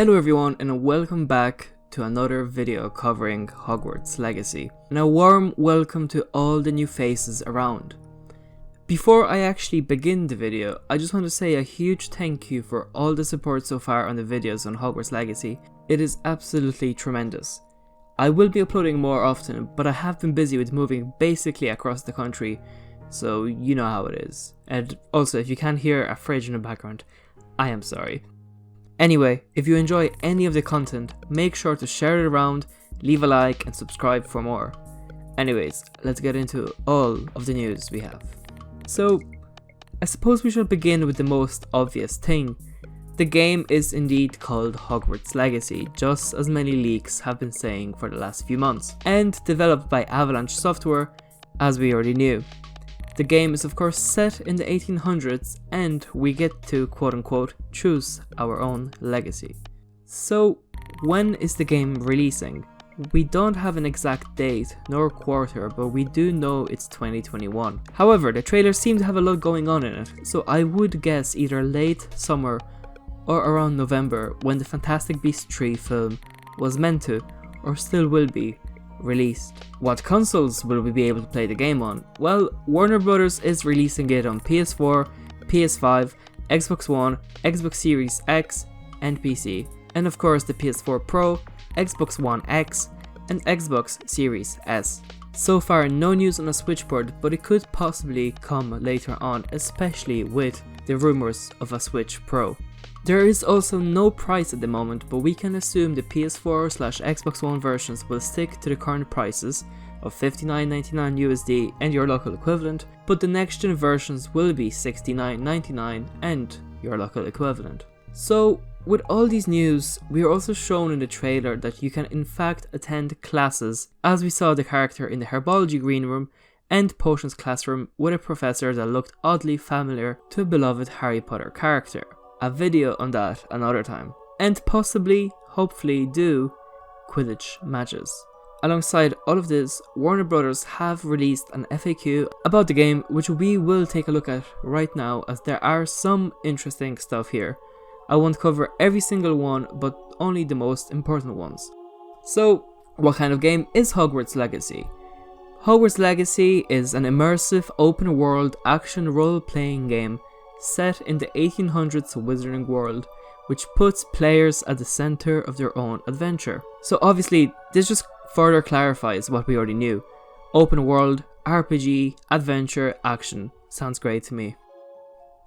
Hello everyone and welcome back to another video covering Hogwarts Legacy, and a warm welcome to all the new faces around. Before I actually begin the video, I just want to say a huge thank you for all the support so far on the videos on Hogwarts Legacy. It is absolutely tremendous. I will be uploading more often, but I have been busy with moving basically across the country, so you know how it is. And also, if you can hear a fridge in the background, I am sorry. Anyway, if you enjoy any of the content, make sure to share it around, leave a like and subscribe for more. Anyways, let's get into all of the news we have. So, I suppose we should begin with the most obvious thing. The game is indeed called Hogwarts Legacy, just as many leaks have been saying for the last few months, and developed by Avalanche Software, as we already knew. The game is of course set in the 1800s and we get to quote-unquote choose our own legacy. So when is the game releasing? We don't have an exact date nor quarter, but we do know it's 2021. However, the trailer seemed to have a lot going on in it, so I would guess either late summer or around November, when the Fantastic Beasts 3 film was meant to, or still will be, released. What consoles will we be able to play the game on? Well, Warner Bros. Is releasing it on PS4, PS5, Xbox One, Xbox Series X, and PC, and of course the PS4 Pro, Xbox One X, and Xbox Series S. So far no news on a Switch port, but it could possibly come later on, especially with the rumors of a Switch Pro. There is also no price at the moment, but we can assume the PS4/Xbox One versions will stick to the current prices of $59.99 USD and your local equivalent, but the next gen versions will be $69.99 and your local equivalent. So with all these news, we are also shown in the trailer that you can in fact attend classes, as we saw the character in the Herbology Green Room and Potions classroom with a professor that looked oddly familiar to a beloved Harry Potter character. A video on that another time. And possibly, hopefully do Quidditch matches. Alongside all of this, Warner Bros. Have released an FAQ about the game, which we will take a look at right now, as there are some interesting stuff here. I won't cover every single one, but only the most important ones. So, what kind of game is Hogwarts Legacy? Hogwarts Legacy is an immersive open world action role-playing game set in the 1800s wizarding world, which puts players at the center of their own adventure. So obviously this just further clarifies what we already knew. Open world, RPG, adventure, action. Sounds great to me.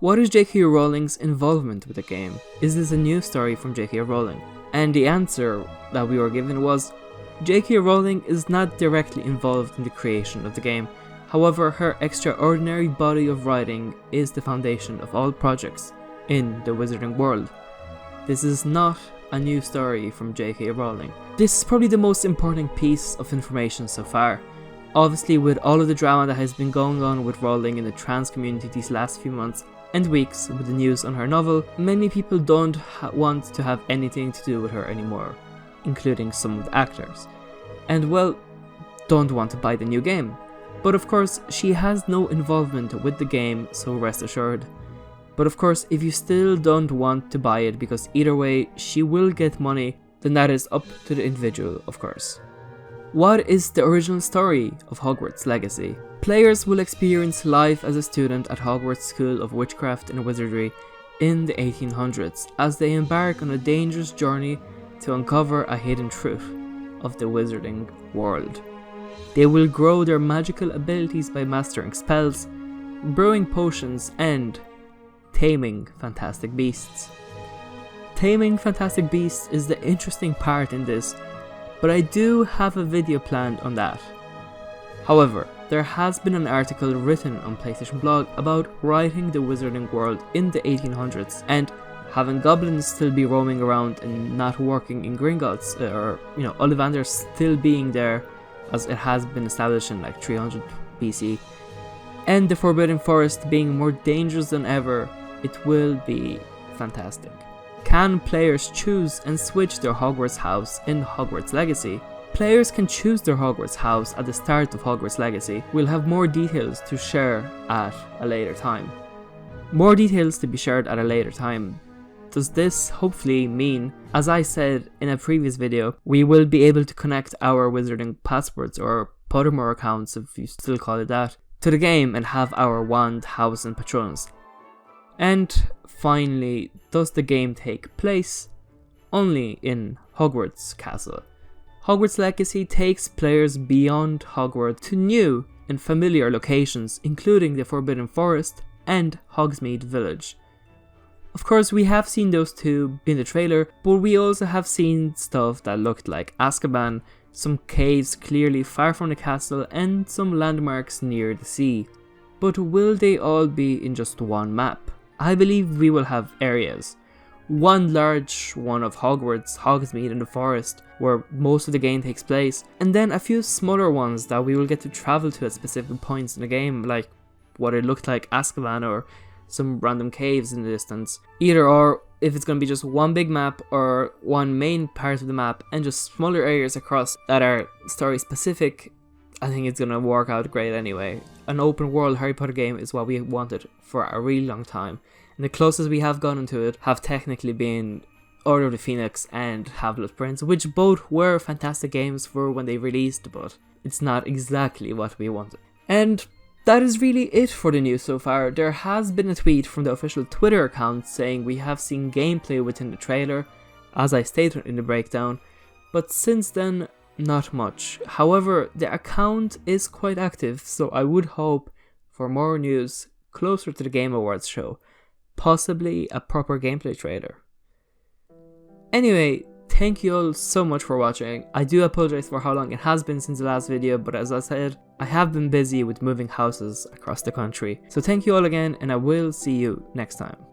What is J.K. Rowling's involvement with the game? Is this a new story from J.K. Rowling? And the answer that we were given was J.K. Rowling is not directly involved in the creation of the game. However, her extraordinary body of writing is the foundation of all projects in the wizarding world. This is not a new story from J.K. Rowling. This is probably the most important piece of information so far. Obviously, with all of the drama that has been going on with Rowling in the trans community these last few months and weeks with the news on her novel, many people don't want to have anything to do with her anymore, including some of the actors. And well, don't want to buy the new game. But of course, she has no involvement with the game, so rest assured. But of course, if you still don't want to buy it because either way she will get money, then that is up to the individual, of course. What is the original story of Hogwarts Legacy? Players will experience life as a student at Hogwarts School of Witchcraft and Wizardry in the 1800s as they embark on a dangerous journey to uncover a hidden truth of the wizarding world. They will grow their magical abilities by mastering spells, brewing potions, and taming fantastic beasts. Taming fantastic beasts is the interesting part in this, but I do have a video planned on that. However, there has been an article written on PlayStation Blog about writing the wizarding world in the 1800s and having goblins still be roaming around and not working in Gringotts, or Ollivander still being there, as it has been established in like 300 BC, and the Forbidden Forest being more dangerous than ever. It will be fantastic. Can players choose and switch their Hogwarts house in Hogwarts Legacy? Players can choose their Hogwarts house at the start of Hogwarts Legacy. We'll have more details to share at a later time. More details to be shared at a later time. does this hopefully mean, as I said in a previous video, we will be able to connect our wizarding passports or Pottermore accounts, if you still call it that, to the game and have our wand, house and patrons. And finally, does the game take place only in Hogwarts Castle? Hogwarts Legacy takes players beyond Hogwarts to new and familiar locations, including the Forbidden Forest and Hogsmeade Village. Of course, we have seen those two in the trailer, but we also have seen stuff that looked like Azkaban, some caves clearly far from the castle, and some landmarks near the sea. But will they all be in just one map? I believe we will have areas. One large one of Hogwarts, Hogsmeade and the Forest, where most of the game takes place, and then a few smaller ones that we will get to travel to at specific points in the game, like what it looked like Azkaban or some random caves in the distance. Either or, if it's going to be just one big map or one main part of the map and just smaller areas across that are story specific, I think it's going to work out great anyway. An open world Harry Potter game is what we wanted for a really long time, and the closest we have gotten to it have technically been Order of the Phoenix and Half-Blood Prince, which both were fantastic games for when they released, but it's not exactly what we wanted. And that is really it for the news so far. There has been a tweet from the official Twitter account saying we have seen gameplay within the trailer, as I stated in the breakdown, but since then, not much. However, the account is quite active, so I would hope for more news closer to the Game Awards show, possibly a proper gameplay trailer. Anyway, thank you all so much for watching. I do apologize for how long it has been since the last video, but as I said, I have been busy with moving houses across the country. So thank you all again, and I will see you next time.